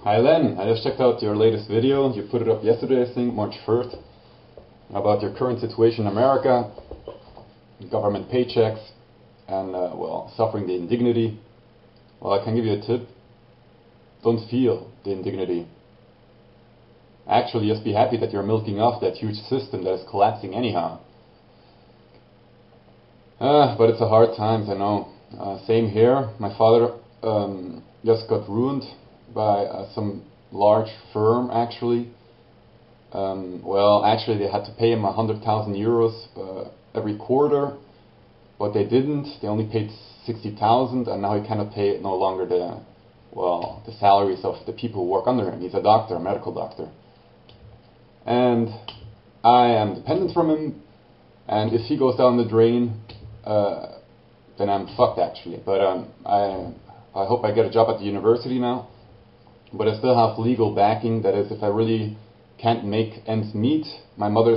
Hi Len, I just checked out your latest video. You put it up yesterday, I think, March 1st, about your current situation in America, government paychecks, and, suffering the indignity. Well, I can give you a tip. Don't feel the indignity. Actually, just be happy that you're milking off that huge system that is collapsing anyhow. But it's a hard times, I know. Same here. My father just got ruined by some large firm, actually. Actually, they had to pay him 100,000 euros every quarter, but they didn't. They only paid 60,000, and now he cannot pay no longer the salaries of the people who work under him. He's a doctor, a medical doctor. And I am dependent from him, and if he goes down the drain, then I'm fucked, actually. But I hope I get a job at the university now. But I still have legal backing. That is, if I really can't make ends meet, my mother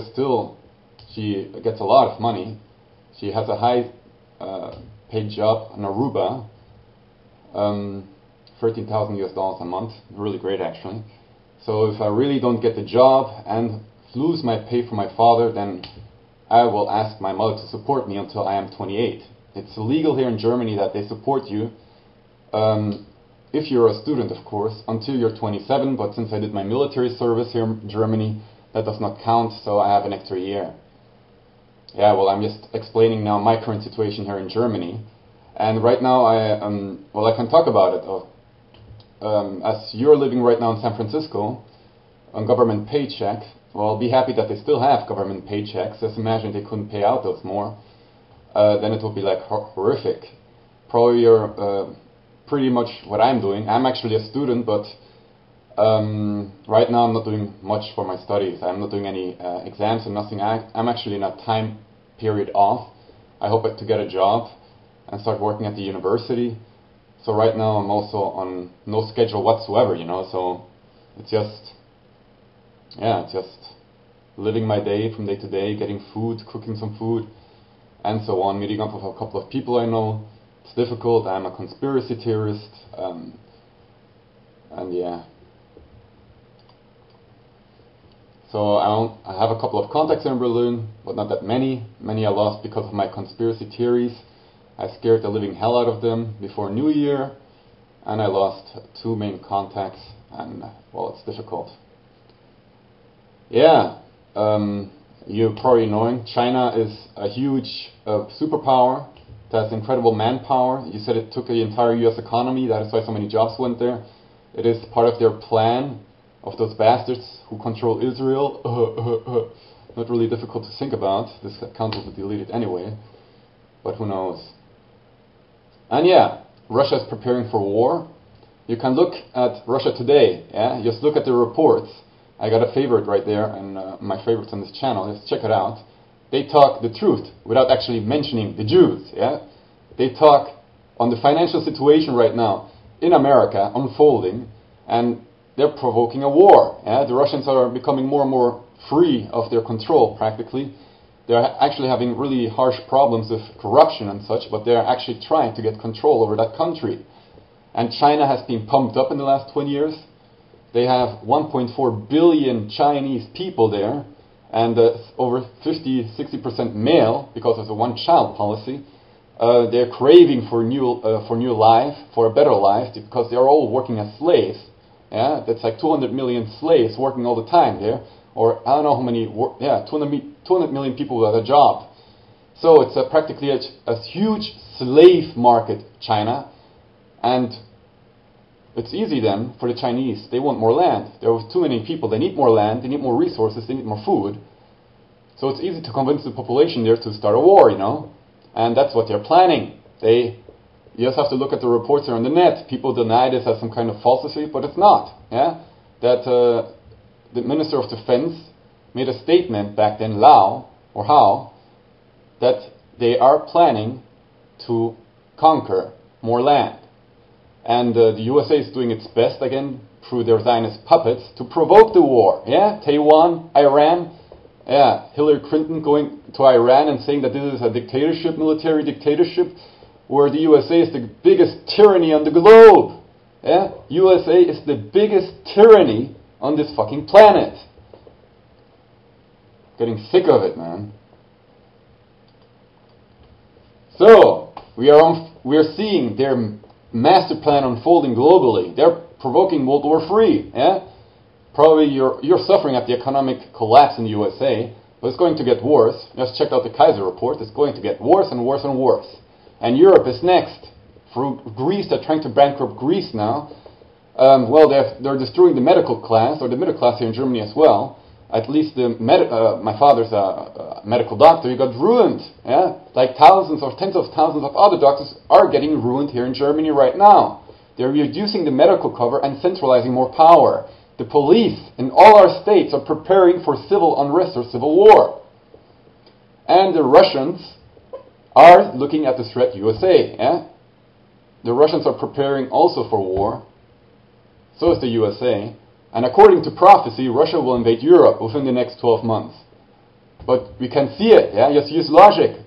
she gets a lot of money. She has a high paid job in Aruba, $13,000 a month. Really great, actually. So if I really don't get the job and lose my pay for my father, then I will ask my mother to support me until I am 28. It's illegal here in Germany that they support you, if you're a student, of course, until you're 27, but since I did my military service here in Germany, that does not count, so I have an extra year. Yeah, well, I'm just explaining now my current situation here in Germany, and right now I can talk about it. As you're living right now in San Francisco on government paycheck, well, be happy that they still have government paychecks. Just imagine they couldn't pay out those more. Then it would be like horrific. Probably you're pretty much what I'm doing. I'm actually a student, but right now I'm not doing much for my studies. I'm not doing any exams and nothing. I'm actually in a time period off. I hope to get a job and start working at the university. So right now I'm also on no schedule whatsoever, so it's just living my day from day to day, getting food, cooking some food, and so on, meeting up with a couple of people I know. It's difficult. I'm a conspiracy theorist, and yeah. So I have a couple of contacts in Berlin, but not that many. Many I lost because of my conspiracy theories. I scared the living hell out of them before New Year, and I lost 2 main contacts, and it's difficult. Yeah, you're probably knowing China is a huge superpower that has incredible manpower. You said it took the entire U.S. economy. That is why so many jobs went there. It is part of their plan of those bastards who control Israel. Not really difficult to think about. This account will be deleted anyway, but who knows. And yeah, Russia is preparing for war. You can look at Russia today. Yeah, just look at the reports. I got a favorite right there, and my favorites on this channel. Just check it out. They talk the truth without actually mentioning the Jews. Yeah, they talk on the financial situation right now in America unfolding, and they're provoking a war. Yeah, the Russians are becoming more and more free of their control, practically. They're actually having really harsh problems with corruption and such, but they're actually trying to get control over that country. And China has been pumped up in the last 20 years. They have 1.4 billion Chinese people there, and over 50-60% male because of the one-child policy. They're craving for new life, for a better life, because they're all working as slaves. Yeah, that's like 200 million slaves working all the time there, or I don't know how many. 200 million people without a job. So it's practically a huge slave market, China, and it's easy then for the Chinese. They want more land. There are too many people. They need more land. They need more resources. They need more food. So it's easy to convince the population there to start a war, and that's what they're planning. You just have to look at the reports there on the net. People deny this as some kind of falsity, but it's not. Yeah, that the Minister of Defense made a statement back then, that they are planning to conquer more land. And the USA is doing its best, again, through their Zionist puppets, to provoke the war. Yeah, Taiwan, Iran. Yeah, Hillary Clinton going to Iran and saying that this is a dictatorship, military dictatorship, where the USA is the biggest tyranny on the globe. Yeah? USA is the biggest tyranny on this fucking planet. Getting sick of it, man. So, we are seeing their master plan unfolding globally. They're provoking World War III. Yeah? Probably you're suffering at the economic collapse in the USA, but it's going to get worse. Just check out the Kaiser report. It's going to get worse and worse and worse. And Europe is next. For Greece, they're trying to bankrupt Greece now. Well, they're destroying the medical class, or the middle class here in Germany as well. At least my father's a medical doctor. He got ruined. Yeah, like thousands or tens of thousands of other doctors are getting ruined here in Germany right now. They're reducing the medical cover and centralizing more power. The police in all our states are preparing for civil unrest or civil war. And the Russians are looking at the threat USA. Yeah? The Russians are preparing also for war. So is the USA. And according to prophecy, Russia will invade Europe within the next 12 months. But we can see it. Yeah? Just use logic.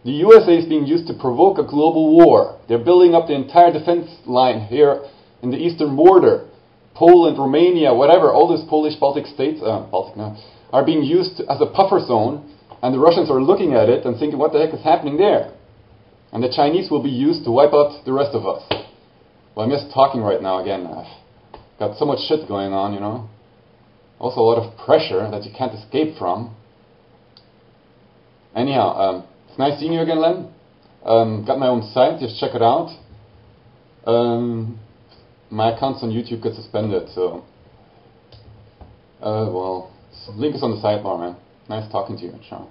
The USA is being used to provoke a global war. They're building up the entire defense line here in the eastern border. Poland, Romania, whatever, all these Polish Baltic states, are being used as a puffer zone, and the Russians are looking at it and thinking, what the heck is happening there? And the Chinese will be used to wipe out the rest of us. Well, I'm just talking right now again. I've got so much shit going on, you know. Also a lot of pressure that you can't escape from. Anyhow, it's nice seeing you again, Len. Got my own site, just check it out. My accounts on YouTube got suspended, so... well, link is on the sidebar, man. Nice talking to you. Ciao.